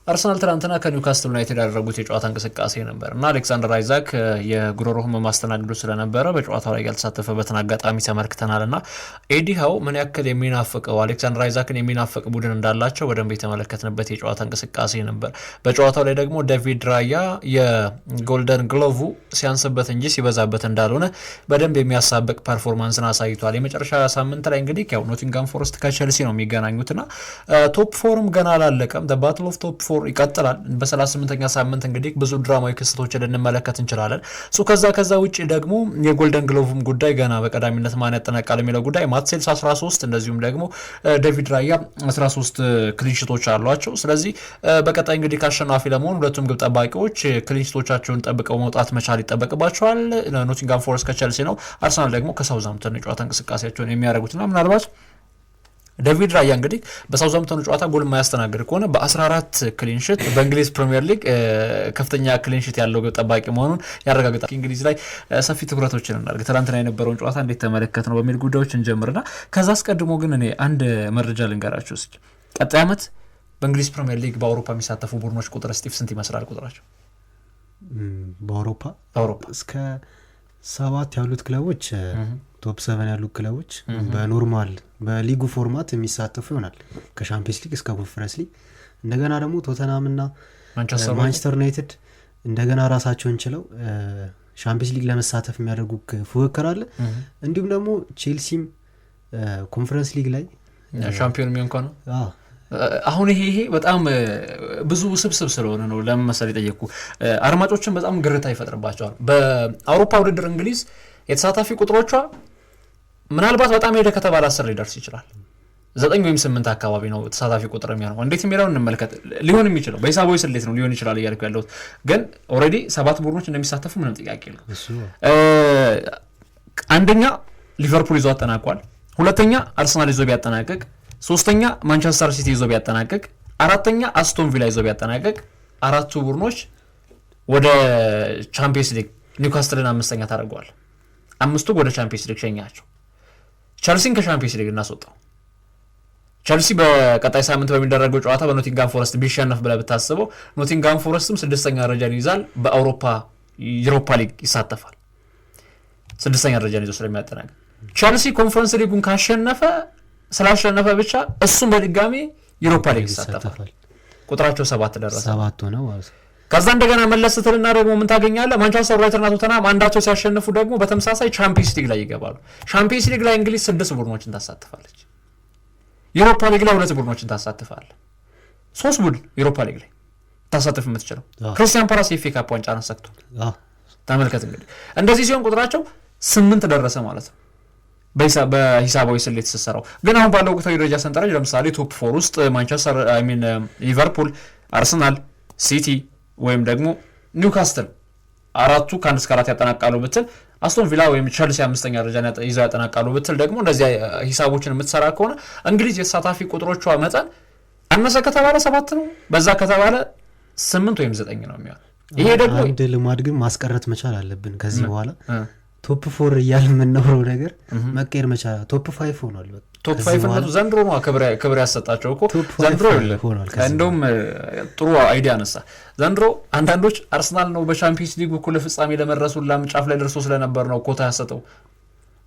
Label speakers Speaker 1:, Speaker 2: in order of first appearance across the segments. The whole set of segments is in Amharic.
Speaker 1: አርሰናል ትናንትና ከኒውካስትል ዩናይትድ ያደረጉት የጨዋታ እንቅስቃሴ ነበር እና አሌክሳንደር አይዛክ የጉሮሮ ህመም ማስተናገዱ ስለነበረ በጨዋታው ላይ ያልተሳተፈበትን አጋጣሚ ተመልክተናል እና ኤዲ ሃው ምን ያክል የሚናፍቀው አሌክሳንደር አይዛክን የሚናፍቅ ቡድን እንዳላቸው በደንብ የተመለከትንበት የጨዋታ እንቅስቃሴ ነበር። በጨዋታው ላይ ደግሞ ዴቪድ ራያ የጎልደን ግሎቭ ሲያንስበት እንጂ ሲበዛበት እንዳልሆነ በደንብ የሚያሳብቅ ፐርፎርማንስን አሳይቷል። የመጨረሻ ሳምንት ላይ እንግዲህ ያው ኖቲንጋም ፎረስት ከቸልሲ ነው የሚገናኙትና ቶፕ ፎርም ገና አላለቀም። ዘ ባትል ኦፍ ቶፕ ፎር ይቀጥላል። በ38ኛ ሳምንት እንግዲህ ብዙ ድራማዊ ክስተቶችን ልንመለከት እንችላለን። ከዛ ውጪ ደግሞ የጎልደን ግሎቭም ጉዳይ ገና በቀዳሚነት ማን ያጠናቃል የሚለው ጉዳይ ማትሴልስ 13 እንደዚሁም ደግሞ ዴቪድ ራያ 13 ክሊንሺቶች አሏቸው። ስለዚህ በቀጣይ እንግዲህ ካሸናፊ ለመሆን ሁለቱም ግብ ጠባቂዎች ክሊንሺቶቻቸውን ጠብቀው መውጣት መቻል ይጠበቅባቸዋል። ኖቲንጋም ፎረስት ከቸልሲ ነው፣ አርሰናል ደግሞ ከሳውዛምፕተን ጨዋታ እንቅስቃሴያቸውን የሚያደርጉትና ምናልባት ዴቪድ ራያ እንግዲህ በሳውዛምፕተን ጨዋታ ጎል የማያስተናግድ ከሆነ በ14 ክሊንሺት በእንግሊዝ ፕሪሚየር ሊግ ከፍተኛ ክሊንሺት ያለው ግብ ጠባቂ መሆኑን ያረጋግጣል። እንግሊዝ ላይ ሰፊ ትኩረቶችን እናድርግ። ትናንትና የነበረውን ጨዋታ እንዴት ተመለከት ነው በሚል ጉዳዮች እንጀምርና ከዛ አስቀድሞ ግን እኔ አንድ መረጃ ልንገራችሁ እስኪ። ቀጣይ ዓመት በእንግሊዝ ፕሪሚየር ሊግ በአውሮፓ የሚሳተፉ ቡድኖች ቁጥር ስቲቭ ስንት ይመስላል ቁጥራቸው?
Speaker 2: በአውሮፓ እስከ 7 ያሉት ክለቦች ቶፕ 7 ያሉ ክለቦች በኖርማል በሊጉ ፎርማት የሚሳተፉ ይሆናል ከሻምፒየንስ ሊግ እስከ ኮንፈረንስ ሊግ። እንደገና ደግሞ ቶተንሃም እና ማንቸስተር ዩናይትድ እንደገና ራሳቸውን ችለው ሻምፒየንስ ሊግ ለመሳተፍ የሚያደርጉ ፉክክር አለ። እንዲሁም ደግሞ ቼልሲም ኮንፈረንስ ሊግ ላይ
Speaker 1: ሻምፒዮን የሚሆን ከሆነ አሁን ይሄ በጣም ብዙ ስብስብ ስለሆነ ነው ለምን መሰለኝ የጠየቁ አድማጮችን በጣም ግርታ ይፈጥርባቸዋል። በአውሮፓ ውድድር እንግሊዝ የተሳታፊ ቁጥሮቿ ምናልባት በጣም ሄደ ከተባለ 10 ሊደርስ ይችላል። 9 ወይም 8 አካባቢ ነው ተሳታፊ ቁጥር የሚሆነው። እንዴት የሚለው እንመልከት። ሊሆን የሚችለው በሂሳባዊ ስሌት ነው ሊሆን ይችላል እያልኩ ያለሁት፣ ግን ኦልሬዲ 7 ቡድኖች እንደሚሳተፉ ምንም ጥያቄ የለም። አንደኛ ሊቨርፑል ይዞ አጠናቋል። ሁለተኛ አርሰናል ይዞ ቢያጠናቅቅ፣ ሶስተኛ ማንቸስተር ሲቲ ይዞ ቢያጠናቅቅ፣ አራተኛ አስቶን ቪላ ይዞ ቢያጠናቅቅ፣ አራቱ ቡድኖች ወደ ቻምፒየንስ ሊግ ኒውካስትልን 5ኛ ታደርገዋል። 5ቱ ወደ ቻምፒየንስ ሊግ ሸኛቸው። ቸልሲን ከቻምፒየንስ ሊግ እናስወጣው። ቸልሲ በቀጣይ ሳምንት በሚደረገው ጨዋታ በኖቲንጋም ፎረስት ቢሸነፍ ብለህ ብታስበው ኖቲንጋም ፎረስትም 6ኛ ደረጃን ይዛል። በአውሮፓ ዩሮፓ ሊግ ይሳተፋል 6ኛ ደረጃን ይዞ ስለሚያጠናቅቅ። ቸልሲ ኮንፈረንስ ሊጉን ስላሸነፈ ብቻ እሱም በድጋሚ ዩሮፓ ሊግ ይሳተፋል። ቁጥራቸው 7 ደረሰ።
Speaker 2: 7 ነው ማለት ነው።
Speaker 1: ከዛ እንደገና መለስ ስትልና ደግሞ ምን ታገኛለህ? ማንቸስተር ዩናይትድና ቶተንሃም አንዳቸው ሲያሸንፉ ደግሞ በተመሳሳይ ቻምፒየንስ ሊግ ላይ ይገባሉ። ቻምፒየንስ ሊግ ላይ እንግሊዝ 6 ቡድኖችን ታሳትፋለች። ዩሮፓ ሊግ ላይ 2 ቡድኖችን ታሳትፋለች። 3 ቡድን ዩሮፓ ሊግ ላይ ታሳትፍ የምትችለው ክሪስቲያን ፓላስ የኤፍ ኤ ካፕ ዋንጫ አነሳክቷል። ተመልከት እንግዲህ እንደዚህ ሲሆን ቁጥራቸው 8 ደረሰ ማለት ነው በሂሳባዊ ስሌት ስትሰራው። ግን አሁን ባለው ወቅታዊ ደረጃ ሰንጠረዥ ለምሳሌ ቶፕ 4 ውስጥ ማንቸስተር ሊቨርፑል፣ አርሰናል፣ ሲቲ ወይም ደግሞ ኒውካስትል 4ቱ ከ1 እስከ 4 ያጠናቃሉ ብትል፣ አስቶን ቪላ ወይም ቸልሲ 5ኛ ደረጃን ይዘው ያጠናቃሉ ብትል ደግሞ እንደዚህ ሂሳቦችን የምትሰራ ከሆነ እንግሊዝ የተሳታፊ ቁጥሮቿ መጠን አነሰ ከተባለ 7 ነው፣ በዛ ከተባለ 8 ወይም 9 ነው የሚሆነው። ይሄ ደግሞ
Speaker 2: አንድ ልማድ ግን ማስቀረት መቻል አለብን ከዚህ በኋላ ቶፕ 4 እያል የምናወራው ነገር መቀየር መቻል። ቶፕ 5 ሆኗል።
Speaker 1: ቶፕ 5 ነቱ ዘንድሮ ነው ክብር ያሰጣቸው እኮ ዘንድሮ ይሆናል። እንደውም ጥሩ አይዲያ አነሳ። ዘንድሮ አንዳንዶች አርሰናል ነው በቻምፒየንስ ሊግ እኩል ፍጻሜ ለመድረሱ ጫፍ ላይ ደርሶ ስለነበር ነው ኮታ ያሰጠው።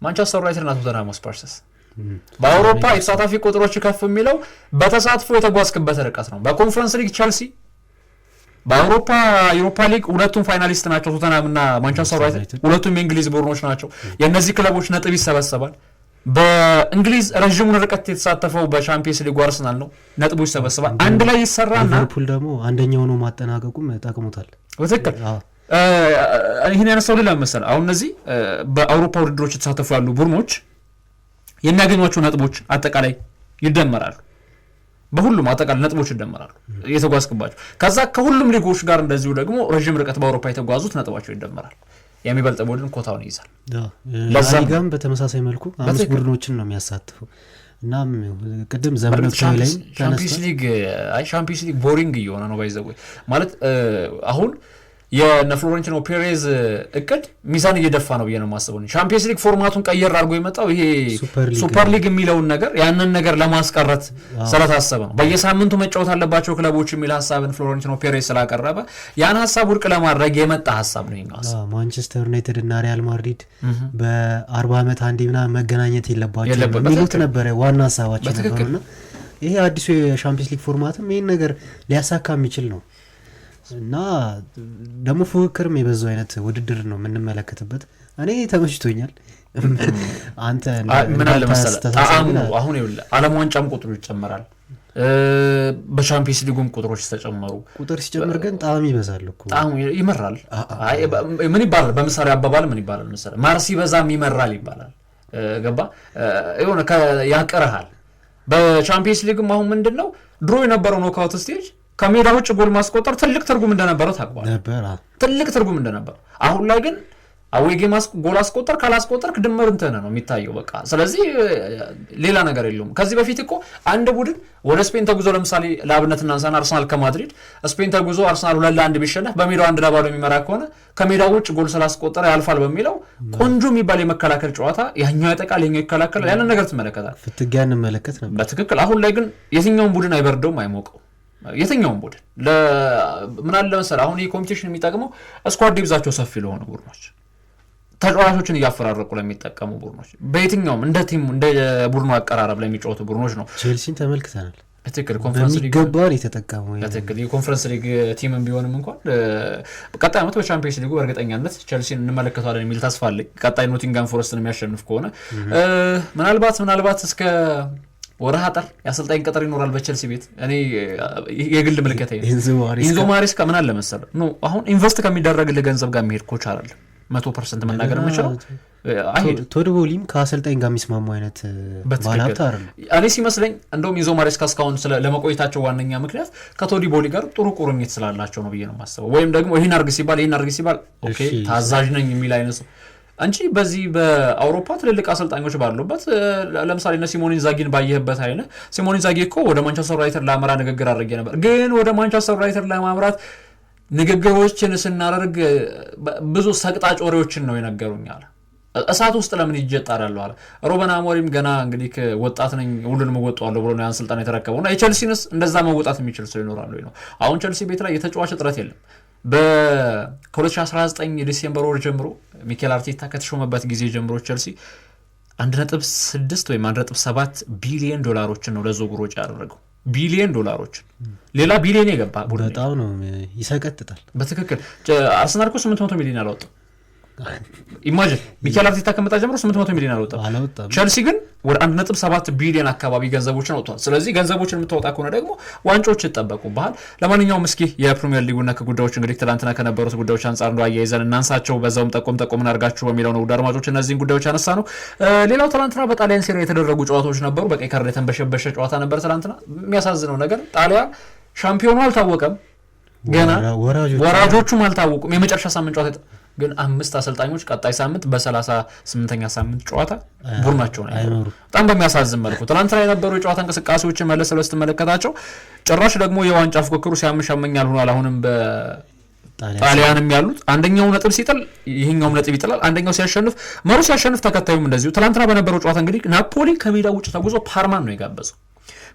Speaker 1: ማንቸስተር ዩናይትድ እና ቶተንሃም ስፐርስስ በአውሮፓ የተሳታፊ ቁጥሮች ከፍ የሚለው በተሳትፎ የተጓዝክበት ርቀት ነው። በኮንፈረንስ ሊግ ቸልሲ፣ በአውሮፓ ዩሮፓ ሊግ ሁለቱም ፋይናሊስት ናቸው። ቶተንሃም እና ማንቸስተር ዩናይትድ ሁለቱም የእንግሊዝ ቡድኖች ናቸው። የእነዚህ ክለቦች ነጥብ ይሰበሰባል። በእንግሊዝ ረዥሙን ርቀት የተሳተፈው በቻምፒየንስ ሊግ አርሰናል ነው። ነጥቡ ይሰበሰባል፣ አንድ ላይ ይሰራና
Speaker 2: ሊቨርፑል ደግሞ አንደኛው ነው ማጠናቀቁም ጠቅሞታል።
Speaker 1: በትክክል ይሄን ያነሳው ሌላ መሰለህ። አሁን እነዚህ በአውሮፓ ውድድሮች የተሳተፉ ያሉ ቡድኖች የሚያገኟቸው ነጥቦች አጠቃላይ ይደመራሉ። በሁሉም አጠቃላይ ነጥቦች ይደመራሉ የተጓዝክባቸው። ከዛ ከሁሉም ሊጎች ጋር እንደዚሁ ደግሞ ረዥም ርቀት በአውሮፓ የተጓዙት ነጥባቸው ይደመራል። የሚበልጥ ቡድን ኮታውን ይይዛል።
Speaker 2: ላሊጋም በተመሳሳይ መልኩ 5 ቡድኖችን ነው የሚያሳትፈው። እናም ቅድም ዘመናዊ ላይ
Speaker 1: ቻምፒየንስ ሊግ ቦሪንግ እየሆነ ነው ባይዘው ማለት አሁን የፍሎሬንቲኖ ፔሬዝ እቅድ ሚዛን እየደፋ ነው ብዬ ነው የማስበው። ቻምፒየንስ ሊግ ፎርማቱን ቀየር አድርጎ የመጣው ይሄ ሱፐር ሊግ የሚለውን ነገር ያንን ነገር ለማስቀረት ስለታሰበ ነው። በየሳምንቱ መጫወት አለባቸው ክለቦች የሚል ሀሳብን ፍሎሬንቲኖ ፔሬዝ ስላቀረበ ያን ሀሳብ ውድቅ ለማድረግ የመጣ ሀሳብ ነው ይሄኛው ሀሳብ።
Speaker 2: ማንቸስተር ዩናይትድ እና ሪያል ማድሪድ በ40 ዓመት አንዴ ምናምን መገናኘት የለባቸው የሚሉት ነበረ ዋና ሀሳባቸው ነበርና ይሄ አዲሱ የቻምፒየንስ ሊግ ፎርማትም ይሄን ነገር ሊያሳካ የሚችል ነው እና ደግሞ ፉክክርም የበዛው አይነት ውድድር ነው የምንመለከትበት። እኔ ተመችቶኛል። አንተ
Speaker 1: ምን አለ መሰለህ አሁን ይኸውልህ ዓለም ዋንጫም ቁጥሩ ይጨመራል፣ በቻምፒየንስ ሊጉም ቁጥሮች ተጨመሩ።
Speaker 2: ቁጥር ሲጨምር ግን ጣዕም ይበዛል እኮ
Speaker 1: ጣዕም ይመራል። ምን ይባላል በምሳሌ አባባል ምን ይባላል መሰለህ ማር ሲበዛም ይመራል ይባላል። ገባ የሆነ ያቀርሃል። በቻምፒየንስ ሊግም አሁን ምንድነው ድሮ የነበረው ኖካውት ስቴጅ ከሜዳ ውጭ ጎል ማስቆጠር ትልቅ ትርጉም እንደነበረው ታውቃለህ ነበር። ትልቅ ትርጉም እንደነበረው አሁን ላይ ግን አዌይ ጌም ጎል አስቆጠር ካላስቆጠርክ ድምር እንትን ነው የሚታየው በቃ። ስለዚህ ሌላ ነገር የለውም። ከዚህ በፊት እኮ አንድ ቡድን ወደ ስፔን ተጉዞ ለምሳሌ ለአብነት እናንሳና አርሰናል ከማድሪድ ስፔን ተጉዞ አርሰናል 2-1 ቢሸነፍ በሜዳው 1-0 የሚመራ ከሆነ ከሜዳው ውጭ ጎል ስላስቆጠረ ያልፋል በሚለው ቆንጆ የሚባል የመከላከል ጨዋታ ያኛው ያጠቃል ያኛው ይከላከላል ያንን ነገር ትመለከታል።
Speaker 2: ፍትጊያ እንመለከት ነበር
Speaker 1: በትክክል። አሁን ላይ ግን የትኛውም ቡድን አይበርደውም አይሞቀው የትኛውም ቡድን ምን አለ መሰለህ አሁን ይሄ ኮምፒቲሽን የሚጠቅመው ስኳድ ይብዛቸው ሰፊ ለሆነ ቡድኖች ተጫዋቾችን እያፈራረቁ ለሚጠቀሙ ቡድኖች በየትኛውም እንደ ቲም እንደ ቡድኑ አቀራረብ ለሚጫወቱ ቡድኖች ነው።
Speaker 2: ቼልሲን ተመልክተናል
Speaker 1: በትክክል ኮንፈረንስ ሊግ
Speaker 2: ገባር የተጠቀሙ
Speaker 1: በትክክል የኮንፈረንስ ሊግ ቲምም ቢሆንም እንኳን በቀጣይ ዓመት በቻምፒየንስ ሊጉ በእርግጠኛነት ቼልሲን እንመለከታለን የሚል ተስፋ አለኝ። ቀጣይ ኖቲንጋም ፎረስትን የሚያሸንፍ ከሆነ ምናልባት እስከ ወራህ አጠር ያሰልጣኝ ቀጠር ይኖራል በቼልሲ ቤት። እኔ የግል ምልከታ ኢንዞ ማሬስካ ምን አለ መሰለህ ነው አሁን ኢንቨስት ከሚደረግልህ ገንዘብ ጋር የሚሄድ ኮች አይደለም 100% መናገር የምችለው
Speaker 2: ቶድቦሊም ከአሰልጣኝ ጋር የሚስማሙ አይነት ባላታ አይደለም።
Speaker 1: እኔ ሲመስለኝ እንደውም ኢንዞ ማሬስካ እስካሁን ለመቆየታቸው ዋነኛ ምክንያት ከቶድቦሊ ጋር ጥሩ ቁርኝት ስላላቸው ነው ብዬ ነው የማስበው። ወይም ደግሞ ይሄን አርግ ሲባል ኦኬ ታዛዥ ነኝ የሚል አይነት እንጂ በዚህ በአውሮፓ ትልልቅ አሰልጣኞች ባሉበት ለምሳሌ እነ ሲሞኔ ኢንዛጊን ባየህበት አይነት ሲሞኔ ኢንዛጊ እኮ ወደ ማንቸስተር ዩናይትድ ለማምራ ንግግር አድርጌ ነበር፣ ግን ወደ ማንቸስተር ዩናይትድ ለማምራት ንግግሮችን ስናደርግ ብዙ ሰቅጣጭ ወሬዎችን ነው የነገሩኛል። እሳት ውስጥ ለምን ይጀጣራሉ አለ። ሩበን አሞሪም ገና እንግዲህ ወጣት ነኝ ሁሉንም እወጣዋለሁ ብሎ ነው ያን ስልጣን የተረከበውና የቼልሲንስ እንደዛ መወጣት የሚችል ሰው ይኖራል ነው። አሁን ቼልሲ ቤት ላይ የተጫዋች እጥረት የለም። ከ2019 ዲሴምበር ወር ጀምሮ ሚኬል አርቴታ ከተሾመበት ጊዜ ጀምሮ ቼልሲ 1.6 ወይም 1.7 ቢሊዮን ዶላሮችን ነው ለዝውውር ወጪ ያደረገው። ቢሊዮን ዶላሮችን ሌላ ቢሊዮን የገባ ቡድን
Speaker 2: በጣም ነው ይሰቀጥጣል።
Speaker 1: በትክክል አርሰናል እኮ 800 ሚሊዮን አላወጣም። ኢማጂን ሚኬል አርቴታ ከመጣ ጀምሮ 800 ሚሊዮን አላወጣም። ቼልሲ ግን ወደ 1.7 ቢሊዮን አካባቢ ገንዘቦችን አውጥቷል። ስለዚህ ገንዘቦችን የምታወጣ ከሆነ ደግሞ ዋንጫዎች ይጠበቁብሃል። ለማንኛውም እስኪ የፕሪሚየር ሊጉና ከጉዳዮች እንግዲህ ትናንትና ከነበሩት ጉዳዮች አንጻር ነው አያይዘን እናንሳቸው። በዛውም ጠቆም እናርጋችሁ በሚለው ነው አድማጮች እነዚህን ጉዳዮች ያነሳ ነው። ሌላው ትናንትና በጣሊያን ሴሪ የተደረጉ ጨዋታዎች ነበሩ። በቀይ ካርድ የተንበሸበሸ ጨዋታ ነበር ትናንትና። የሚያሳዝነው ነገር ጣሊያን ሻምፒዮኑ አልታወቀም ገና ወራጆቹም አልታወቁም። የመጨረሻ ሳምንት ጨዋታ ግን 5 አሰልጣኞች ቀጣይ ሳምንት በ38ኛ ሳምንት ጨዋታ ቡድናቸው ነው አይኖሩ። በጣም በሚያሳዝን መልኩ ትናንትና የነበሩ የጨዋታ እንቅስቃሴዎችን መለስ ብለህ ስትመለከታቸው ጭራሽ ደግሞ የዋንጫ ፉክክሩ ሲያመሻመኛል ሆኗል። አሁንም በጣሊያንም ያሉት አንደኛው ነጥብ ሲጥል ይሄኛውም ነጥብ ይጥላል። አንደኛው ሲያሸንፍ ተከታዩም እንደዚሁ። ትናንትና በነበረው ጨዋታ እንግዲህ ናፖሊ ከሜዳ ውጭ ተጉዞ ፓርማን ነው የጋበዘው።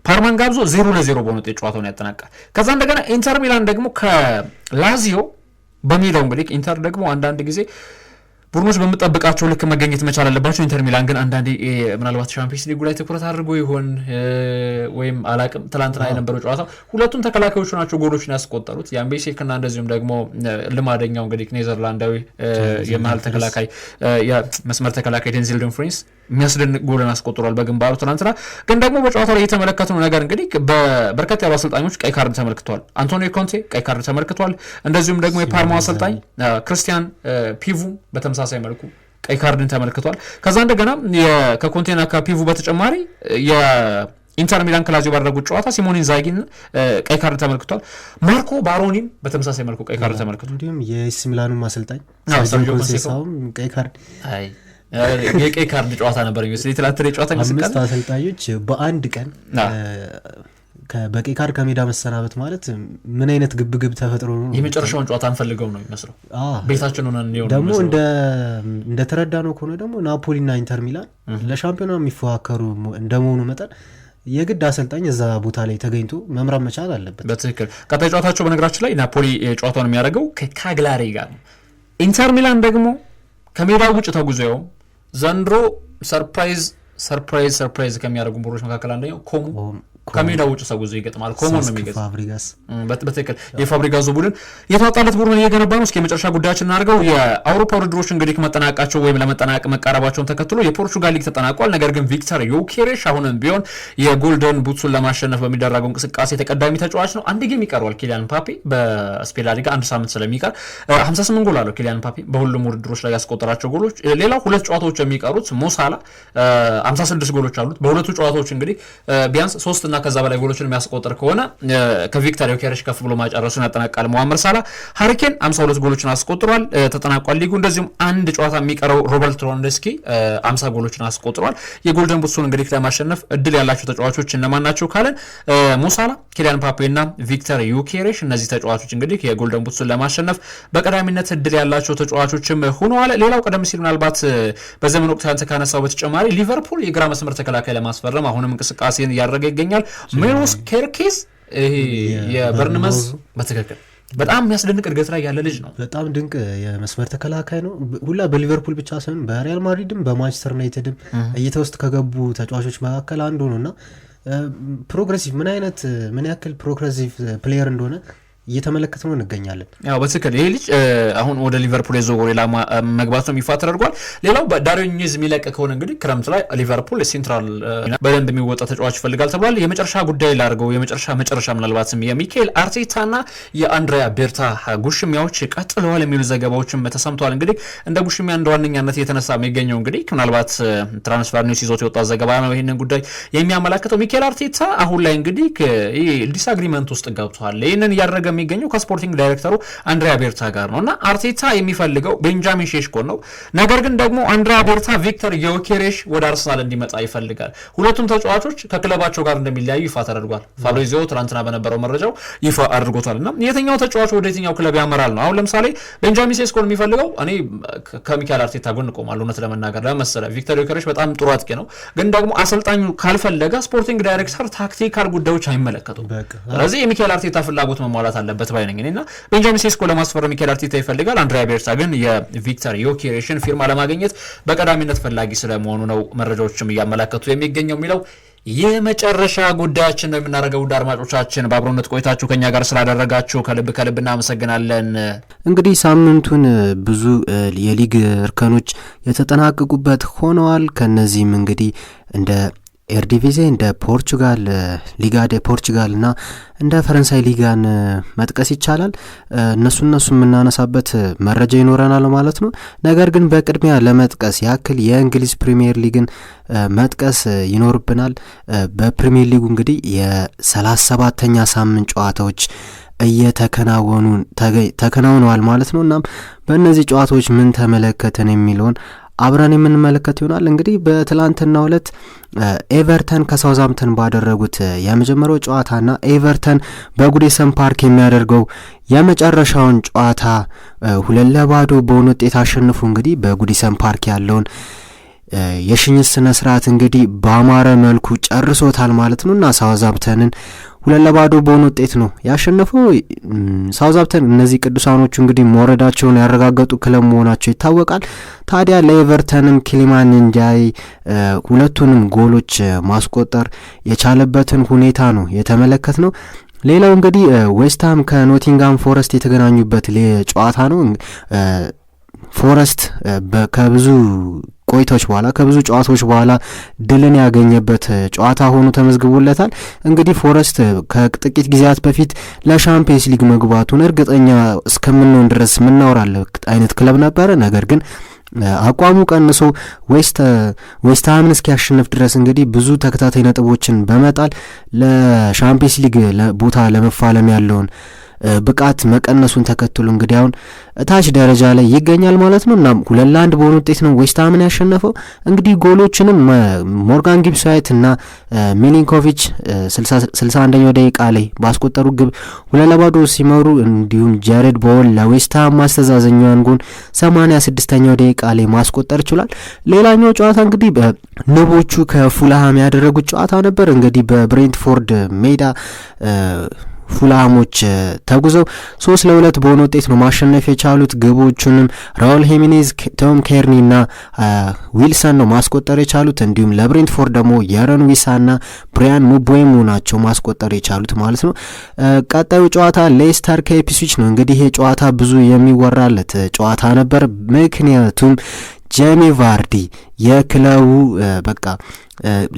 Speaker 1: ፓርማን ጋብዞ 0-0 በሆነ ውጤት ጨዋታውን ያጠናቃል። ከዛ እንደገና ኢንተር ሚላን ደግሞ ከላዚዮ በሚለው እንግዲህ ኢንተር ደግሞ አንዳንድ ጊዜ ቡድኖች በመጠበቃቸው ልክ መገኘት መቻል አለባቸው። ኢንተር ሚላን ግን አንዳንዴ ምናልባት ቻምፒየንስ ሊግ ላይ ትኩረት አድርጎ ይሆን ወይም አላቅም። ትላንትና የነበረው ጨዋታ ሁለቱም ተከላካዮች ናቸው ጎሎችን ያስቆጠሩት ያምቤሴክና እንደዚሁም ደግሞ ልማደኛው እንግዲህ ኔዘርላንዳዊ የመሃል ተከላካይ የመስመር ተከላካይ ዴንዚል ዶምፍሪንስ የሚያስደንቅ ጎልን አስቆጥሯል በግንባሩ። ትናንትና ግን ደግሞ በጨዋታው ላይ የተመለከትነው ነገር እንግዲህ በበርከት ያሉ አሰልጣኞች ቀይ ካርድ ተመልክተዋል። አንቶኒዮ ኮንቴ ቀይ ካርድ ተመልክቷል። እንደዚሁም ደግሞ የፓርማ አሰልጣኝ ክሪስቲያን ፒቩ በተመሳሳይ መልኩ ቀይ ካርድን ተመልክቷል። ከዛ እንደገና ከኮንቴና ከፒቩ በተጨማሪ የኢንተር ሚላን ከላዚዮ ባደረጉት ጨዋታ ሲሞኔ ኢንዛጊን ቀይ ካርድ ተመልክቷል። ማርኮ ባሮኒም በተመሳሳይ መልኩ ቀይ ካርድ ተመልክቷል።
Speaker 2: እንዲሁም የኤሲ ሚላኑ አሰልጣኝ ሰርጂዮ ኮንሴሳውም ቀይ ካርድ
Speaker 1: የቀይ ካርድ ጨዋታ ነበር። ስለዚህ ትላንትና የጨዋታ እንቅስቃሴ
Speaker 2: 5 አሰልጣኞች በአንድ ቀን በቀይ ካርድ ከሜዳ መሰናበት ማለት ምን አይነት ግብግብ ተፈጥሮ ነው?
Speaker 1: የመጨረሻውን ጨዋታ አንፈልገው ነው የሚመስለው። ቤታችን ሆነን
Speaker 2: ደግሞ እንደተረዳ ነው ከሆነ ደግሞ ናፖሊና ኢንተር ሚላን ለሻምፒዮና የሚፎካከሩ እንደመሆኑ መጠን የግድ አሰልጣኝ እዛ ቦታ ላይ ተገኝቶ መምራት መቻል አለበት።
Speaker 1: በትክክል። ቀጣይ ጨዋታቸው በነገራችን ላይ ናፖሊ ጨዋታውን የሚያደርገው ከካግላሪ ጋር ነው። ኢንተር ሚላን ደግሞ ከሜዳው ውጭ ተጉዞ ዘንድሮ ሰርፕራይዝ ከሚያደርጉ ቡድኖች መካከል አንደኛው ኮሞ ከሜዳው ውጭ ተጉዞ ይገጥማል። ኮሞ ነው የሚገጥመው። በትክክል የፋብሪጋስ ቡድን የተዋጣለት ቡድን እየገነባ ነው። እስኪ የመጨረሻ ጉዳያችን እናድርገው። የአውሮፓ ውድድሮች እንግዲህ ከመጠናቀቃቸው ወይም ለመጠናቀቅ መቃረባቸውን ተከትሎ የፖርቹጋል ሊግ ተጠናቋል። ነገር ግን ቪክተር ዮኬሬሽ አሁንም ቢሆን የጎልደን ቡትሱን ለማሸነፍ በሚደረገው እንቅስቃሴ ተቀዳሚ ተጫዋች ነው። አንድ ጌም ይቀረዋል ኪሊያን ምባፔ በስፔን ላ ሊጋ አንድ ሳምንት ስለሚቀር 58 ጎል አለው ኪሊያን ምባፔ በሁሉም ውድድሮች ላይ ያስቆጠራቸው ጎሎች። ሌላው ሁለት ጨዋታዎች የሚቀሩት ሞሳላ 56 ጎሎች አሉት። በሁለቱ ጨዋታዎች እንግዲህ ቢያንስ 3 እና ከዛ በላይ ጎሎችን የሚያስቆጥር ከሆነ ከቪክተር ዮኬሬሽ ከፍ ብሎ ማጨረሱን ያጠናቃል። ሙሐመድ ሳላ ሃሪኬን 52 ጎሎችን አስቆጥሯል፣ ተጠናቋል ሊጉ። እንደዚሁም አንድ ጨዋታ የሚቀረው ሮበርት ሌዋንዶውስኪ 50 ጎሎችን አስቆጥሯል። የጎልደን ቡትሱን እንግዲህ ለማሸነፍ እድል ያላቸው ተጫዋቾች እነማን ናቸው ካለን ሞሳላ፣ ኪሊያን ምባፔ እና ቪክተር ዮኬሬሽ እነዚህ ተጫዋቾች እንግዲህ የጎልደን ቡትሱን ለማሸነፍ በቀዳሚነት እድል ያላቸው ተጫዋቾችም ሆነዋል። ሌላው ቀደም ሲል ምናልባት በዘመን ወቅት አንተ ካነሳው በተጨማሪ ሊቨርፑል የግራ መስመር ተከላካይ ለማስፈረም አሁንም እንቅስቃሴን እያደረገ ይገኛል። ሜሎስ ኬርኬዝ የበርንመዝ በትክክል በጣም የሚያስደንቅ እድገት ላይ ያለ ልጅ ነው።
Speaker 2: በጣም ድንቅ የመስመር ተከላካይ ነው። ሁላ በሊቨርፑል ብቻ ሳይሆን በሪያል ማድሪድም በማንቸስተር ዩናይትድም እይታ ውስጥ ከገቡ ተጫዋቾች መካከል አንዱ ነው እና ፕሮግሬሲቭ ምን ያክል ፕሮግሬሲቭ ፕሌየር እንደሆነ እየተመለከት ነው እንገኛለን።
Speaker 1: ያው በትክክል ይሄ ልጅ አሁን ወደ ሊቨርፑል የዘወሩ መግባት ነው የሚፋ ተደርጓል። ሌላው ዳርዊን ኑኔዝ የሚለቅ ከሆነ እንግዲህ ክረምት ላይ ሊቨርፑል ሴንትራል በደንብ የሚወጣ ተጫዋች ይፈልጋል ተብሏል። የመጨረሻ ጉዳይ ላድርገው። የመጨረሻ ምናልባትም የሚካኤል አርቴታና የአንድሪያ ቤርታ ጉሽሚያዎች ቀጥለዋል የሚሉ ዘገባዎችም ተሰምተዋል። እንግዲህ እንደ ጉሽሚያ እንደ ዋነኛነት የተነሳ የሚገኘው እንግዲህ ምናልባት ትራንስፈር ኒውስ ይዞት የወጣ ዘገባ ነው ይህንን ጉዳይ የሚያመላክተው። ሚካኤል አርቴታ አሁን ላይ እንግዲህ ዲስአግሪመንት ውስጥ ገብቷል። ይህንን እያደረገ የሚገኘው ከስፖርቲንግ ዳይሬክተሩ አንድሪያ ቤርታ ጋር ነው እና አርቴታ የሚፈልገው ቤንጃሚን ሼሽኮን ነው። ነገር ግን ደግሞ አንድሪያ ቤርታ ቪክተር ዮኬሬሽ ወደ አርሰናል እንዲመጣ ይፈልጋል። ሁለቱም ተጫዋቾች ከክለባቸው ጋር እንደሚለያዩ ይፋ ተደርጓል። ፋብሪዚዮ ትናንትና በነበረው መረጃው ይፋ አድርጎታል እና የትኛው ተጫዋች ወደ የትኛው ክለብ ያመራል ነው። አሁን ለምሳሌ ቤንጃሚን ሼሽኮን የሚፈልገው እኔ ከሚካኤል አርቴታ ጎን ቆማለሁ እውነት ለመናገር ለመሰለ ቪክተር ዮኬሬሽ በጣም ጥሩ አጥቂ ነው፣ ግን ደግሞ አሰልጣኙ ካልፈለገ ስፖርቲንግ ዳይሬክተር ታክቲካል ጉዳዮች አይመለከቱም። ስለዚህ የሚካኤል አርቴታ ፍላጎት መሟላት አለበት ባይ ነኝ እና ቤንጃሚን ሴስኮ ለማስፈረም ሚካኤል አርቴታ ይፈልጋል። አንድሪያ ቤርታ ግን የቪክተር ዮኬሬሽን ፊርማ ለማግኘት በቀዳሚነት ፈላጊ ስለመሆኑ ነው መረጃዎችም እያመላከቱ የሚገኘው የሚለው የመጨረሻ ጉዳያችን ነው የምናደርገው። ውድ አድማጮቻችን በአብሮነት ቆይታችሁ ከኛ ጋር ስላደረጋችሁ ከልብ እናመሰግናለን።
Speaker 2: እንግዲህ ሳምንቱን ብዙ የሊግ እርከኖች የተጠናቀቁበት ሆነዋል። ከነዚህም እንግዲህ እንደ ኤርዲቪዜ እንደ ፖርቹጋል ሊጋ ደ ፖርቹጋል እና እንደ ፈረንሳይ ሊጋን መጥቀስ ይቻላል። እነሱ የምናነሳበት መረጃ ይኖረናል ማለት ነው። ነገር ግን በቅድሚያ ለመጥቀስ ያክል የእንግሊዝ ፕሪሚየር ሊግን መጥቀስ ይኖርብናል። በፕሪሚየር ሊጉ እንግዲህ የ37ኛ ሳምንት ጨዋታዎች ተከናውነዋል ማለት ነው። እናም በእነዚህ ጨዋታዎች ምን ተመለከተን የሚለውን አብረን የምንመለከት ይሆናል። እንግዲህ በትላንትናው ዕለት ኤቨርተን ከሳውዝሃምፕተን ባደረጉት የመጀመሪያው ጨዋታና ኤቨርተን በጉዲሰን ፓርክ የሚያደርገው የመጨረሻውን ጨዋታ 2-0 በሆነ ውጤት አሸንፎ እንግዲህ በጉዲሰን ፓርክ ያለውን የሽኝት ስነ ስርዓት እንግዲህ በአማረ መልኩ ጨርሶታል ማለት ነው እና ሳውዝሃምፕተንን 2-0 በሆነ ውጤት ነው ያሸነፈው። ሳውዝሃምፕተን እነዚህ ቅዱሳኖቹ እንግዲህ መውረዳቸውን ያረጋገጡ ክለብ መሆናቸው ይታወቃል። ታዲያ ለኤቨርተንም ኪሊማን እንጃይ ሁለቱንም ጎሎች ማስቆጠር የቻለበትን ሁኔታ ነው የተመለከት ነው። ሌላው እንግዲህ ዌስትሃም ከኖቲንጋም ፎረስት የተገናኙበት ጨዋታ ነው። ፎረስት ከብዙ ቆይታዎች በኋላ ከብዙ ጨዋታዎች በኋላ ድልን ያገኘበት ጨዋታ ሆኖ ተመዝግቦለታል። እንግዲህ ፎረስት ከጥቂት ጊዜያት በፊት ለሻምፒየንስ ሊግ መግባቱን እርግጠኛ እስከምንሆን ድረስ የምናወራለት አይነት ክለብ ነበረ። ነገር ግን አቋሙ ቀንሶ ዌስትሃምን እስኪያሸንፍ ድረስ እንግዲህ ብዙ ተከታታይ ነጥቦችን በመጣል ለሻምፒየንስ ሊግ ቦታ ለመፋለም ያለውን ብቃት መቀነሱን ተከትሎ እንግዲህ አሁን ታች ደረጃ ላይ ይገኛል ማለት ነው። እና 2-1 በሆነ ውጤት ነው ዌስትሃምን ያሸነፈው። እንግዲህ ጎሎችንም ሞርጋን ጊብስ ዋይት እና ሚሊንኮቪች 61ኛው ደቂቃ ላይ ባስቆጠሩ ግብ 2-0 ሲመሩ፣ እንዲሁም ጃሬድ ቦወል ለዌስትሃም ማስተዛዘኛውን ጎል 86ኛው ደቂቃ ላይ ማስቆጠር ችሏል። ሌላኛው ጨዋታ እንግዲህ ንቦቹ ከፉልሃም ያደረጉት ጨዋታ ነበር። እንግዲህ በብሬንትፎርድ ሜዳ ፉልሃሞች ተጉዘው 3-2 በሆነ ውጤት ነው ማሸነፍ የቻሉት። ግቦቹንም ራውል ሄሚኔዝ፣ ቶም ኬርኒ እና ዊልሰን ነው ማስቆጠር የቻሉት። እንዲሁም ለብሬንትፎርድ ደግሞ የረን ዊሳና ብሪያን ሙቦኤሙ ናቸው ማስቆጠር የቻሉት ማለት ነው። ቀጣዩ ጨዋታ ሌስተር ከኢፕስዊች ነው። እንግዲህ ይሄ ጨዋታ ብዙ የሚወራለት ጨዋታ ነበር። ምክንያቱም ጄሚ ቫርዲ የክለቡ በቃ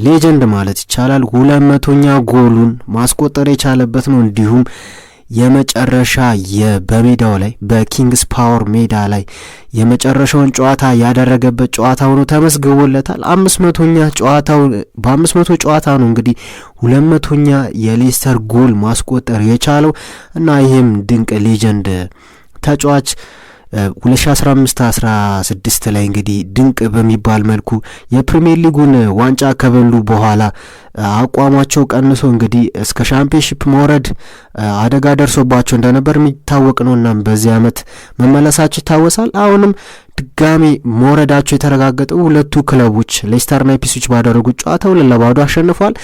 Speaker 2: ሌጀንድ ማለት ይቻላል 200ኛ ጎሉን ማስቆጠር የቻለበት ነው። እንዲሁም የመጨረሻ በሜዳው ላይ በኪንግስ ፓወር ሜዳ ላይ የመጨረሻውን ጨዋታ ያደረገበት ጨዋታ ሆኖ ተመዝግቦለታል። 500ኛ ጨዋታው በ500 ጨዋታ ነው እንግዲህ 200ኛ የሌስተር ጎል ማስቆጠር የቻለው እና ይህም ድንቅ ሌጀንድ ተጫዋች 2015-16 ላይ እንግዲህ ድንቅ በሚባል መልኩ የፕሪሚየር ሊጉን ዋንጫ ከበሉ በኋላ አቋማቸው ቀንሶ እንግዲህ እስከ ሻምፒዮንሺፕ መውረድ አደጋ ደርሶባቸው እንደነበር የሚታወቅ ነው። እናም በዚህ ዓመት መመለሳቸው ይታወሳል። አሁንም ድጋሚ መውረዳቸው የተረጋገጠው ሁለቱ ክለቦች ሌስተርና ኢፕስዊች ባደረጉት ጨዋታ 2-0 አሸንፏል።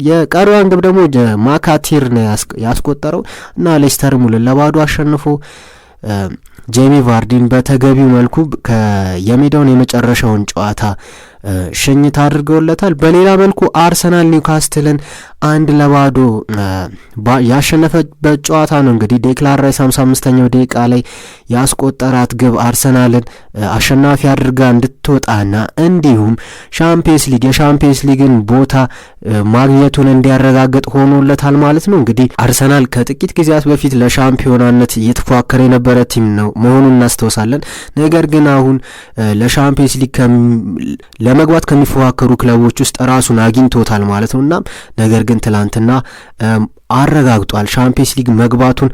Speaker 2: የቀሪዋን ግብ ደግሞ ማካቲር ነው ያስቆጠረው እና ሌስተርም 2-0 አሸንፎ ጄሚ ቫርዲን በተገቢው መልኩ የሜዳውን የመጨረሻውን ጨዋታ ሽኝት አድርገውለታል። በሌላ መልኩ አርሰናል ኒውካስትልን 1-0 ያሸነፈበት ጨዋታ ነው። እንግዲህ ዴክላን ራይስ 55ኛው ደቂቃ ላይ ያስቆጠራት ግብ አርሰናልን አሸናፊ አድርጋ እንድትወጣና እንዲሁም የሻምፒየንስ ሊግን ቦታ ማግኘቱን እንዲያረጋግጥ ሆኖለታል ማለት ነው። እንግዲህ አርሰናል ከጥቂት ጊዜያት በፊት ለሻምፒዮናነት እየተፎካከረ የነበረ ቲም ነው መሆኑን እናስታውሳለን። ነገር ግን አሁን ለሻምፒየንስ ሊግ ለመግባት ከሚፎካከሩ ክለቦች ውስጥ ራሱን አግኝቶታል ማለት ነው። እና ነገር ግን ትላንትና አረጋግጧል፣ ሻምፒየንስ ሊግ መግባቱን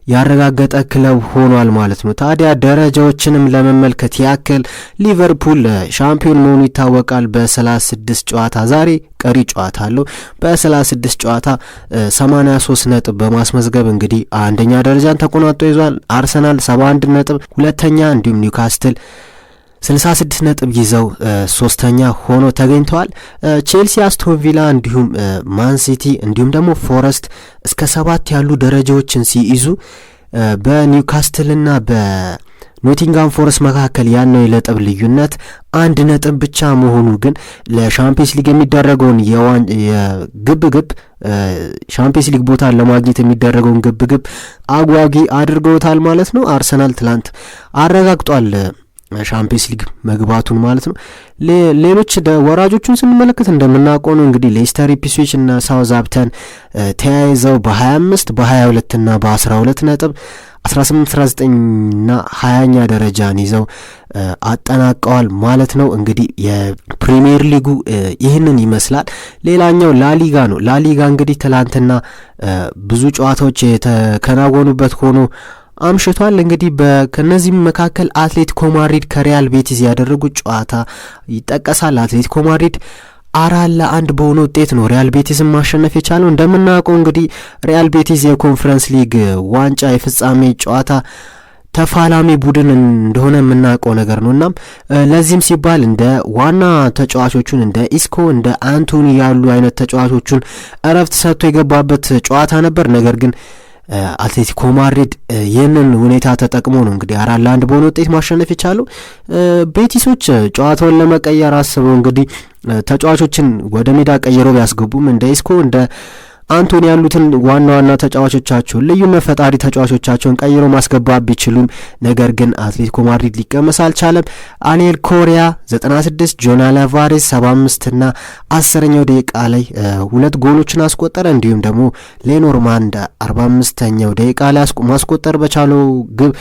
Speaker 2: ያረጋገጠ ክለብ ሆኗል ማለት ነው። ታዲያ ደረጃዎችንም ለመመልከት ያክል ሊቨርፑል ሻምፒዮን መሆኑ ይታወቃል። በ36 ጨዋታ ዛሬ ቀሪ ጨዋታ አለው። በ36 ጨዋታ 83 ነጥብ በማስመዝገብ እንግዲህ አንደኛ ደረጃን ተቆናጦ ይዟል። አርሰናል 71 ነጥብ ሁለተኛ፣ እንዲሁም ኒውካስትል 66 ነጥብ ይዘው ሶስተኛ ሆኖ ተገኝተዋል። ቼልሲ፣ አስቶን ቪላ እንዲሁም ማን ሲቲ እንዲሁም ደግሞ ፎረስት እስከ 7 ያሉ ደረጃዎችን ሲይዙ በኒውካስትልና በኖቲንጋም ፎረስት መካከል ያለው የነጥብ ልዩነት 1 ነጥብ ብቻ መሆኑ ግን ለሻምፒየንስ ሊግ የሚደረገውን የግብግብ ሻምፒየንስ ሊግ ቦታ ለማግኘት የሚደረገውን ግብግብ አጓጊ አድርገውታል ማለት ነው። አርሰናል ትላንት አረጋግጧል ሻምፒየንስ ሊግ መግባቱን ማለት ነው። ሌሎች ወራጆቹን ስንመለከት እንደምናውቀው ነው እንግዲህ ሌስተር፣ ኢፕስዊች እና ሳውዝሃምፕተን ተያይዘው በ25 በ22 እና በ12 ነጥብ 18 19 እና 20ኛ ደረጃን ይዘው አጠናቀዋል ማለት ነው። እንግዲህ የፕሪሚየር ሊጉ ይህንን ይመስላል። ሌላኛው ላሊጋ ነው። ላሊጋ እንግዲህ ትላንትና ብዙ ጨዋታዎች የተከናወኑበት ሆኖ አምሽቷል። እንግዲህ ከነዚህም መካከል አትሌቲኮ ማድሪድ ከሪያል ቤቲስ ያደረጉት ጨዋታ ይጠቀሳል። አትሌቲኮ ማድሪድ 4-1 በሆነ ውጤት ነው ሪያል ቤቲስን ማሸነፍ የቻለው። እንደምናውቀው እንግዲህ ሪያል ቤቲስ የኮንፈረንስ ሊግ ዋንጫ የፍጻሜ ጨዋታ ተፋላሚ ቡድን እንደሆነ የምናውቀው ነገር ነው። እናም ለዚህም ሲባል እንደ ዋና ተጫዋቾቹን እንደ ኢስኮ እንደ አንቶኒ ያሉ አይነት ተጫዋቾቹን እረፍት ሰጥቶ የገባበት ጨዋታ ነበር። ነገር ግን አትሌቲኮ ማድሪድ ይህንን ሁኔታ ተጠቅሞ ነው እንግዲህ 4-1 በሆነ ውጤት ማሸነፍ የቻለው። ቤቲሶች ጨዋታውን ለመቀየር አስበው እንግዲህ ተጫዋቾችን ወደ ሜዳ ቀይረው ቢያስገቡም እንደ ኢስኮ እንደ አንቶኒ ያሉትን ዋና ዋና ተጫዋቾቻቸውን ልዩነት ፈጣሪ ተጫዋቾቻቸውን ቀይሮ ማስገባት ቢችሉም ነገር ግን አትሌቲኮ ማድሪድ ሊቀመስ አልቻለም። አኔል ኮሪያ 96፣ ጆን አልቫሬዝ 75 እና 10ኛው ደቂቃ ላይ 2 ጎሎችን አስቆጠረ። እንዲሁም ደግሞ ሌኖርማንድ 45ኛው ደቂቃ ላይ ማስቆጠር በቻለው ግብ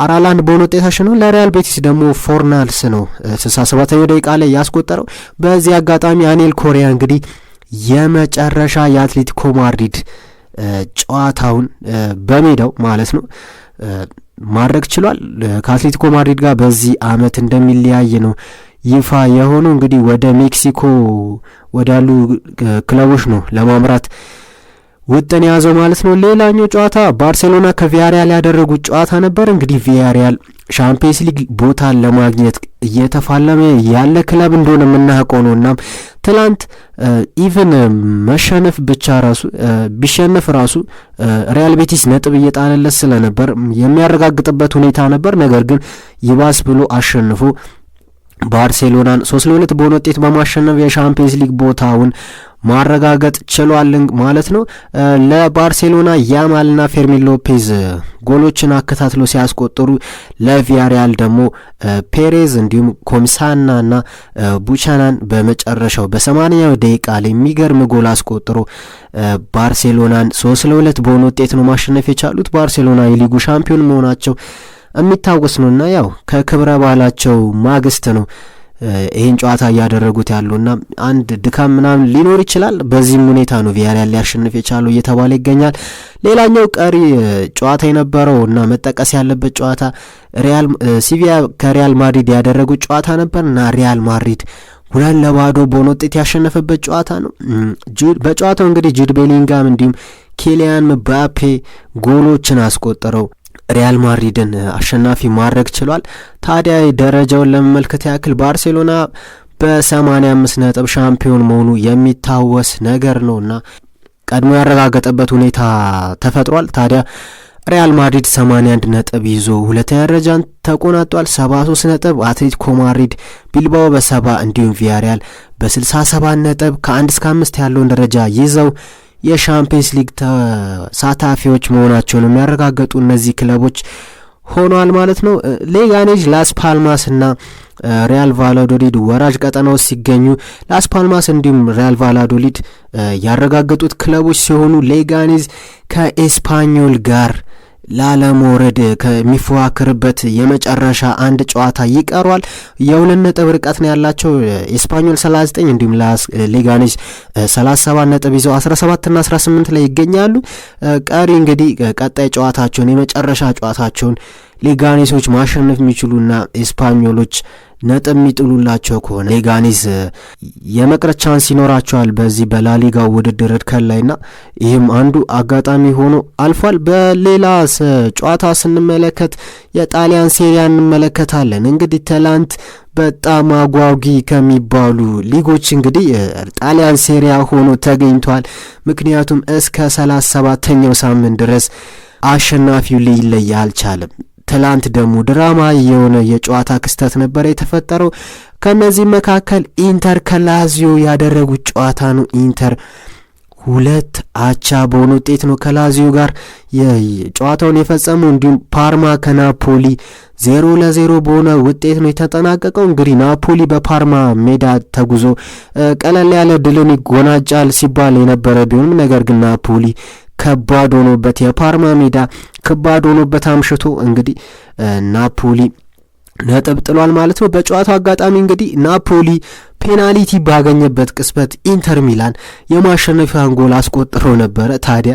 Speaker 2: 4-1 በሆነ ውጤት አሸነፈ። ለሪያል ቤቲስ ደግሞ ፎርናልስ ነው 67ኛው ደቂቃ ላይ ያስቆጠረው። በዚህ አጋጣሚ አኔል ኮሪያ እንግዲህ የመጨረሻ የአትሌቲኮ ማድሪድ ጨዋታውን በሜዳው ማለት ነው ማድረግ ችሏል። ከአትሌቲኮ ማድሪድ ጋር በዚህ አመት እንደሚለያይ ነው ይፋ የሆነው። እንግዲህ ወደ ሜክሲኮ ወዳሉ ክለቦች ነው ለማምራት ውጥን ያዘው ማለት ነው። ሌላኛው ጨዋታ ባርሴሎና ከቪያሪያል ያደረጉት ጨዋታ ነበር። እንግዲህ ቪያሪያል ሻምፒየንስ ሊግ ቦታን ለማግኘት እየተፋለመ ያለ ክለብ እንደሆነ የምናውቀው ነው እና ትላንት ኢቨን መሸነፍ ብቻ ራሱ ቢሸነፍ ራሱ ሪያል ቤቲስ ነጥብ እየጣለለት ስለነበር የሚያረጋግጥበት ሁኔታ ነበር። ነገር ግን ይባስ ብሎ አሸንፎ ባርሴሎናን 3-2 በሆነ ውጤት በማሸነፍ የሻምፒየንስ ሊግ ቦታውን ማረጋገጥ ችሏል ማለት ነው። ለባርሴሎና ያማልና ፌርሚን ሎፔዝ ጎሎችን አከታትሎ ሲያስቆጥሩ ለቪያሪያል ደግሞ ፔሬዝ እንዲሁም ኮምሳናና ቡቻናን በመጨረሻው በ80ኛው ደቂቃ ላይ የሚገርም ጎል አስቆጥሮ ባርሴሎናን 3-2 በሆነ ውጤት ነው ማሸነፍ የቻሉት። ባርሴሎና የሊጉ ሻምፒዮን መሆናቸው የሚታወስ ነውና ያው ከክብረ በዓላቸው ማግስት ነው ይህን ጨዋታ እያደረጉት ያሉና አንድ ድካም ምናምን ሊኖር ይችላል። በዚህም ሁኔታ ነው ቪያሪያል ሊያሸንፍ የቻለው እየተባለ ይገኛል። ሌላኛው ቀሪ ጨዋታ የነበረው እና መጠቀስ ያለበት ጨዋታ ሲቪያ ከሪያል ማድሪድ ያደረጉት ጨዋታ ነበር እና ሪያል ማድሪድ 2-0 በሆነ ውጤት ያሸነፈበት ጨዋታ ነው። በጨዋታው እንግዲህ ጁድ ቤሊንጋም እንዲሁም ኪሊያን ምባፔ ጎሎችን አስቆጠረው ሪያል ማድሪድን አሸናፊ ማድረግ ችሏል። ታዲያ ደረጃውን ለመመልከት ያክል ባርሴሎና በ85 ነጥብ ሻምፒዮን መሆኑ የሚታወስ ነገር ነውና ቀድሞ ያረጋገጠበት ሁኔታ ተፈጥሯል። ታዲያ ሪያል ማድሪድ 81 ነጥብ ይዞ ሁለተኛ ደረጃን ተቆናጧል። 73 ነጥብ አትሌቲኮ ማድሪድ፣ ቢልባኦ በ70 እንዲሁም ቪያሪያል በ67 ነጥብ ከ1 እስከ 5 ያለውን ደረጃ ይዘው የሻምፒየንስ ሊግ ተሳታፊዎች መሆናቸውን የሚያረጋግጡ እነዚህ ክለቦች ሆኗል ማለት ነው። ሌጋኔዝ፣ ላስ ፓልማስ እና ሪያል ቫላዶሊድ ወራጅ ቀጠና ውስጥ ሲገኙ ላስ ፓልማስ እንዲሁም ሪያል ቫላዶሊድ ያረጋገጡት ክለቦች ሲሆኑ ሌጋኔዝ ከኤስፓኞል ጋር ላለመውረድ ከሚፎካከርበት የመጨረሻ አንድ ጨዋታ ይቀሯል። የ2 ነጥብ ርቀት ነው ያላቸው። ኤስፓኞል 39 እንዲሁም ሌጋኔዝ 37 ነጥብ ይዘው 17 እና 18 ላይ ይገኛሉ። ቀሪ እንግዲህ ቀጣይ ጨዋታቸውን የመጨረሻ ጨዋታቸውን ሌጋኔሶች ማሸነፍ የሚችሉና ኤስፓኞሎች ነጥብ የሚጥሉላቸው ከሆነ ሌጋኔዝ የመቅረት ቻንስ ይኖራቸዋል በዚህ በላሊጋው ውድድር እርከን ላይና ይህም አንዱ አጋጣሚ ሆኖ አልፏል። በሌላ ጨዋታ ስንመለከት የጣሊያን ሴሪያ እንመለከታለን። እንግዲህ ትላንት በጣም አጓጊ ከሚባሉ ሊጎች እንግዲህ ጣሊያን ሴሪያ ሆኖ ተገኝቷል። ምክንያቱም እስከ 37ኛው ሳምንት ድረስ አሸናፊው ሊለይ አልቻለም። ትላንት ደግሞ ድራማ የሆነ የጨዋታ ክስተት ነበር የተፈጠረው። ከነዚህ መካከል ኢንተር ከላዚዮ ያደረጉት ጨዋታ ነው። ኢንተር 2-0 በሆነ ውጤት ነው ከላዚዮ ጋር የጨዋታውን የፈጸመው። እንዲሁም ፓርማ ከናፖሊ 0-0 በሆነ ውጤት ነው የተጠናቀቀው። እንግዲህ ናፖሊ በፓርማ ሜዳ ተጉዞ ቀለል ያለ ድልን ይጎናጫል ሲባል የነበረ ቢሆንም ነገር ግን ናፖሊ ከባድ ሆኖበት የፓርማ ሜዳ ከባድ ሆኖበት አምሽቶ እንግዲህ ናፖሊ ነጥብ ጥሏል ማለት ነው። በጨዋታው አጋጣሚ እንግዲህ ናፖሊ ፔናልቲ ባገኘበት ቅጽበት ኢንተር ሚላን የማሸነፊያን ጎል አስቆጥሮ ነበረ። ታዲያ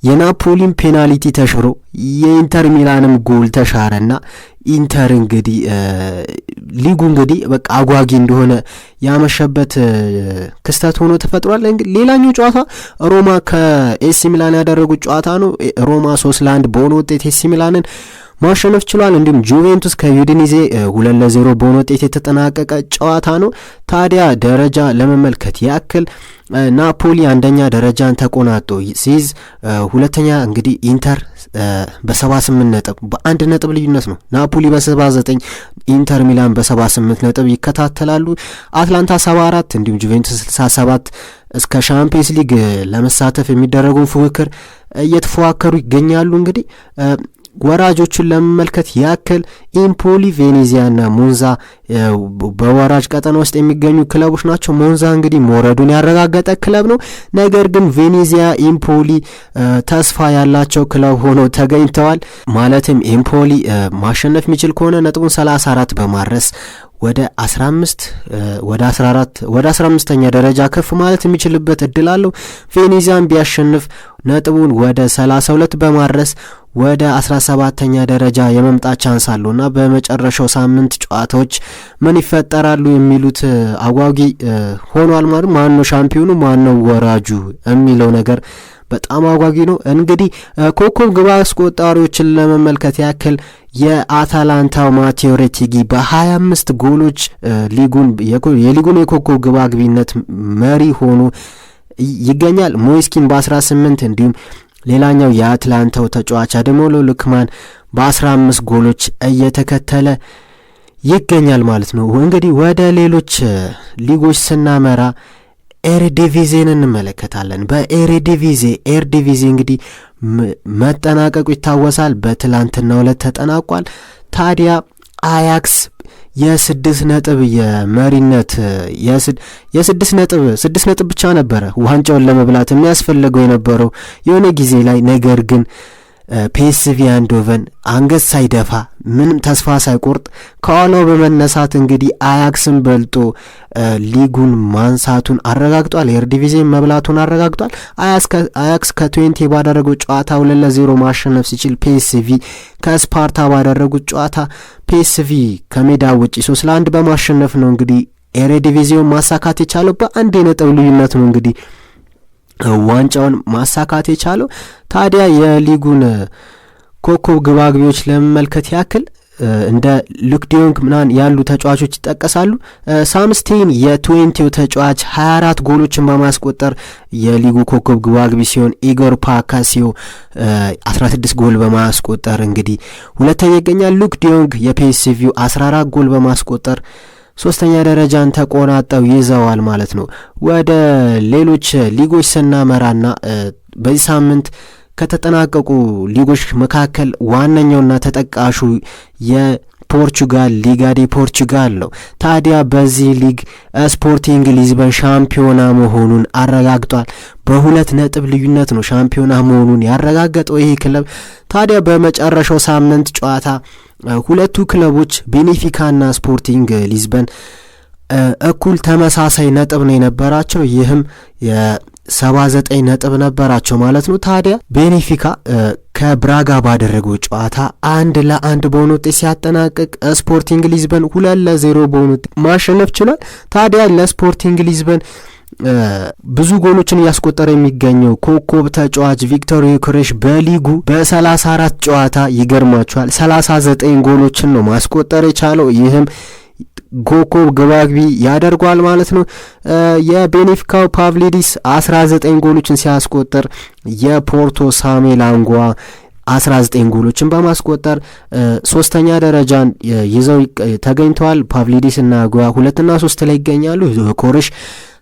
Speaker 2: የናፖሊን ፔናልቲ ተሽሮ የኢንተር ሚላንም ጎል ተሻረና ኢንተር እንግዲህ ሊጉ እንግዲህ በቃ አጓጊ እንደሆነ ያመሸበት ክስተት ሆኖ ተፈጥሯል። ሌላኛው ጨዋታ ሮማ ከኤሲ ሚላን ያደረጉት ጨዋታ ነው። ሮማ 3-1 በሆነ ውጤት ኤሲ ሚላንን ማሸነፍ ችሏል። እንዲሁም ጁቬንቱስ ከዩዲኒዜ 2-0 በሆነ ውጤት የተጠናቀቀ ጨዋታ ነው። ታዲያ ደረጃ ለመመልከት ያክል ናፖሊ አንደኛ ደረጃን ተቆናጦ ሲይዝ፣ ሁለተኛ እንግዲህ ኢንተር በ78 ነጥብ በአንድ ነጥብ ልዩነት ነው። ናፖሊ በ79 ኢንተር ሚላን በ78 ነጥብ ይከታተላሉ። አትላንታ 74 እንዲሁም ጁቬንቱስ 67 እስከ ሻምፒየንስ ሊግ ለመሳተፍ የሚደረጉን ፉክክር እየተፎካከሩ ይገኛሉ። እንግዲህ ወራጆቹን ለመመልከት ያክል ኢምፖሊ፣ ቬኔዚያና ሞንዛ በወራጅ ቀጠና ውስጥ የሚገኙ ክለቦች ናቸው። ሞንዛ እንግዲህ መውረዱን ያረጋገጠ ክለብ ነው። ነገር ግን ቬኔዚያ፣ ኢምፖሊ ተስፋ ያላቸው ክለብ ሆነው ተገኝተዋል። ማለትም ኢምፖሊ ማሸነፍ የሚችል ከሆነ ነጥቡን 34 በማድረስ ወደ 15 ወደ 14 ወደ 15ኛ ደረጃ ከፍ ማለት የሚችልበት እድል አለው። ቬኔዚያን ቢያሸንፍ ነጥቡን ወደ 32 በማድረስ ወደ 17ኛ ደረጃ የመምጣት ቻንስ አለውና በመጨረሻው ሳምንት ጨዋታዎች ምን ይፈጠራሉ የሚሉት አጓጊ ሆኗል። ማለት ማን ነው ሻምፒዮኑ ማን ነው ወራጁ የሚለው ነገር በጣም አጓጊ ነው። እንግዲህ ኮከብ ግብ አስቆጣሪዎችን ለመመልከት ያክል የአታላንታው ማቴዎ ሬቴጊ በ25 ጎሎች የሊጉን የኮከብ ግብ አግቢነት መሪ ሆኖ ይገኛል። ሞይስኪን በ18 እንዲሁም ሌላኛው የአትላንታው ተጫዋች አደሞሎ ሉክማን በ15 ጎሎች እየተከተለ ይገኛል ማለት ነው። እንግዲህ ወደ ሌሎች ሊጎች ስናመራ ኤርዲቪዜን እንመለከታለን። ኤርዲቪዜ እንግዲህ መጠናቀቁ ይታወሳል። በትላንትናው ዕለት ተጠናቋል። ታዲያ አያክስ የ6 ነጥብ የመሪነት የ6 ነጥብ ብቻ ነበረ ዋንጫውን ለመብላት የሚያስፈልገው የነበረው የሆነ ጊዜ ላይ። ነገር ግን ፒኤስቪ አይንድሆቨን አንገት ሳይደፋ ምንም ተስፋ ሳይቆርጥ ከኋላው በመነሳት እንግዲህ አያክስን በልጦ ሊጉን ማንሳቱን አረጋግጧል። ኤርዲቪዜን መብላቱን አረጋግጧል። አያክስ ከትዌንቴ ባደረገው ጨዋታ 2-0 ማሸነፍ ሲችል ፒኤስቪ ከስፓርታ ባደረጉት ጨዋታ ፒኤስቪ ከሜዳ ውጪ 3-1 በማሸነፍ ነው እንግዲህ ኤርዲቪዜውን ማሳካት የቻለው። በአንድ የነጥብ ልዩነት ነው እንግዲህ ዋንጫውን ማሳካት የቻለው። ታዲያ የሊጉን ኮከብ ግባግቢዎች ለመመልከት ያክል እንደ ሉክ ዲዮንግ ምናን ያሉ ተጫዋቾች ይጠቀሳሉ። ሳምስቴን የትዌንቲው ተጫዋች 24 ጎሎችን በማስቆጠር የሊጉ ኮከብ ግባግቢ ሲሆን ኢጎር ፓካሲዮ 16 ጎል በማስቆጠር እንግዲህ ሁለተኛ ይገኛል። ሉክ ዲዮንግ የፒኤስቪው 14 ጎል በማስቆጠር ሶስተኛ ደረጃን ተቆናጠው ይዘዋል ማለት ነው። ወደ ሌሎች ሊጎች ስናመራና በዚህ ሳምንት ከተጠናቀቁ ሊጎች መካከል ዋነኛውና ተጠቃሹ የፖርቹጋል ሊጋ ዴ ፖርቹጋል ነው። ታዲያ በዚህ ሊግ ስፖርቲንግ ሊዝበን ሻምፒዮና መሆኑን አረጋግጧል። በ2 ነጥብ ልዩነት ነው ሻምፒዮና መሆኑን ያረጋገጠው ይሄ ክለብ። ታዲያ በመጨረሻው ሳምንት ጨዋታ ሁለቱ ክለቦች ቤኔፊካና ስፖርቲንግ ሊዝበን እኩል ተመሳሳይ ነጥብ ነው የነበራቸው። ይህም የ79 ነጥብ ነበራቸው ማለት ነው። ታዲያ ቤኔፊካ ከብራጋ ባደረገው ጨዋታ 1-1 በሆነ ውጤት ሲያጠናቅቅ ስፖርቲንግ ሊዝበን 2-0 በሆነ ውጤት ማሸነፍ ችሏል። ታዲያ ለስፖርቲንግ ሊዝበን ብዙ ጎሎችን እያስቆጠረ የሚገኘው ኮከብ ተጫዋች ቪክቶር ዮኬሬሽ በሊጉ በ34 ጨዋታ ይገርማቸዋል 39 ጎሎችን ነው ማስቆጠር የቻለው። ይህም ኮከብ ግባግቢ ያደርጓል ማለት ነው። የቤኔፊካው ፓቭሊዲስ 19 ጎሎችን ሲያስቆጠር የፖርቶ ሳሙኤል አንጓ 19 ጎሎችን በማስቆጠር ሶስተኛ ደረጃን ይዘው ተገኝተዋል። ፓቭሊዲስ እና አንጓ 2ና 3 ላይ ይገኛሉ። ዮኬሬሽ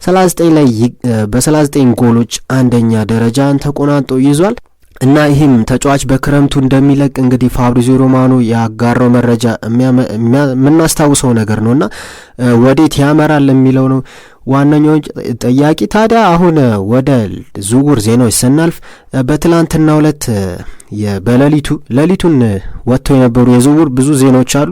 Speaker 2: 39 ላይ በ39 ጎሎች አንደኛ ደረጃን ተቆናጦ ይዟል። እና ይህም ተጫዋች በክረምቱ እንደሚለቅ እንግዲህ ፋብሪዚዮ ሮማኖ ያጋራው መረጃ የምናስታውሰው ነገር ነውና ወዴት ያመራል የሚለው ነው ዋነኛው ጥያቄ። ታዲያ አሁን ወደ ዝውውር ዜናዎች ስናልፍ በትላንትናው ዕለት ሌሊቱን ወጥተው የነበሩ የዝውውር ብዙ ዜናዎች አሉ።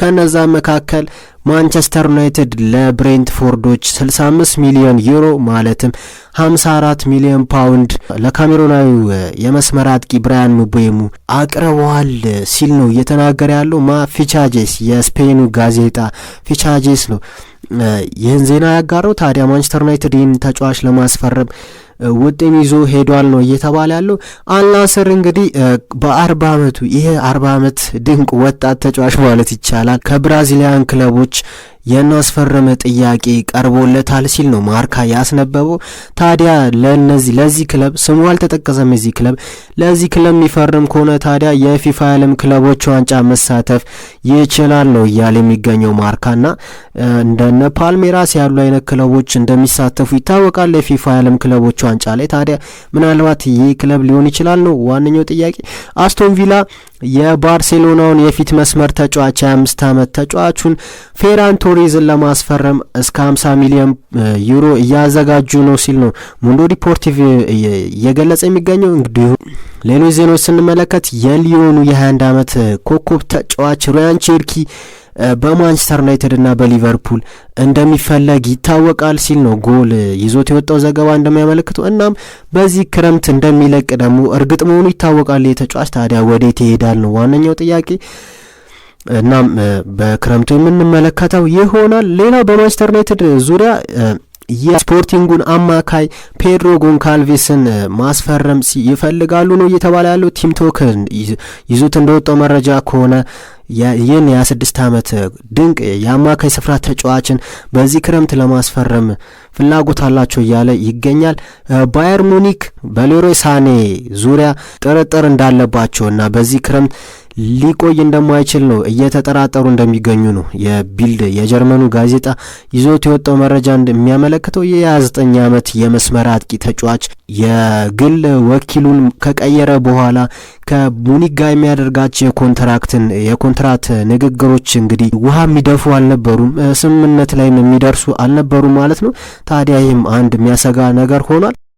Speaker 2: ከነዛ መካከል ማንቸስተር ዩናይትድ ለብሬንትፎርዶች 65 ሚሊዮን ዩሮ ማለትም 54 ሚሊዮን ፓውንድ ለካሜሮናዊ የመስመር አጥቂ ብራያን ምቤሞ አቅርበዋል ሲል ነው እየተናገረ ያለው። ፊቻጄስ የስፔኑ ጋዜጣ ፊቻጄስ ነው ይህን ዜና ያጋረው። ታዲያ ማንቸስተር ዩናይትድ ይህን ተጫዋች ለማስፈረም ውጤም ይዞ ሄዷል ነው እየተባለ ያለው። አልናስር እንግዲህ በ40 ዓመቱ ይሄ 40 ዓመት ድንቅ ወጣት ተጫዋች ማለት ይቻላል ከብራዚሊያን ክለቦች የናስፈረመ ጥያቄ ቀርቦለታል ሲል ነው ማርካ ያስነበበው። ታዲያ ለዚህ ክለብ ስሙ አልተጠቀሰም። እዚህ ክለብ ለዚህ ክለብ የሚፈርም ከሆነ ታዲያ የፊፋ የዓለም ክለቦች ዋንጫ መሳተፍ ይችላል ነው እያለ የሚገኘው ማርካና እንደነ ፓልሜራስ ያሉ አይነት ክለቦች እንደሚሳተፉ ይታወቃል የፊፋ የዓለም ክለቦች ዋንጫ ላይ። ታዲያ ምናልባት ይህ ክለብ ሊሆን ይችላል ነው ዋነኛው ጥያቄ። አስቶን ቪላ
Speaker 3: የባርሴሎናውን የፊት መስመር ተጫዋች 25 ዓመት ተጫዋቹን ፌራን ቶሬዝን ለማስፈረም እስከ 50 ሚሊዮን ዩሮ እያዘጋጁ ነው ሲል ነው ሙንዶ ዲፖርቲቭ እየገለጸ የሚገኘው። እንግዲህ ሌሎች ዜናዎች ስንመለከት የሊዮኑ የ21 ዓመት ኮከብ ተጫዋች ራያን ቼርኪ በማንቸስተር ዩናይትድ እና በሊቨርፑል እንደሚፈለግ ይታወቃል ሲል ነው ጎል ይዞት የወጣው ዘገባ እንደሚያመለክተው። እናም በዚህ ክረምት እንደሚለቅ ደግሞ እርግጥ መሆኑ ይታወቃል። የተጫዋች ታዲያ ወዴት ይሄዳል ነው ዋነኛው ጥያቄ። እናም በክረምቱ የምንመለከተው ይሆናል። ሌላው በማንቸስተር ዩናይትድ ዙሪያ የስፖርቲንጉን አማካይ ፔድሮ ጎንካልቬስን ማስፈረም ይፈልጋሉ ነው እየተባለ ያለው። ቲም ቶክ ይዞት እንደወጣው መረጃ ከሆነ ይህን የ26 ዓመት ድንቅ የአማካይ ስፍራ ተጫዋችን በዚህ ክረምት ለማስፈረም ፍላጎት አላቸው እያለ ይገኛል። ባየር ሙኒክ በሌሮይ ሳኔ ዙሪያ ጥርጥር እንዳለባቸው እና በዚህ ክረምት ሊቆይ እንደማይችል ነው እየተጠራጠሩ እንደሚገኙ ነው የቢልድ የጀርመኑ ጋዜጣ ይዞት የወጣው መረጃ እንደሚያመለክተው። የ29 ዓመት የመስመር አጥቂ ተጫዋች የግል ወኪሉን ከቀየረ በኋላ ከሙኒክ ጋር የሚያደርጋቸው የኮንትራት ንግግሮች እንግዲህ ውሃ የሚደፉ አልነበሩም፣ ስምምነት ላይ የሚደርሱ አልነበሩም ማለት ነው። ታዲያ ይህም አንድ የሚያሰጋ ነገር ሆኗል።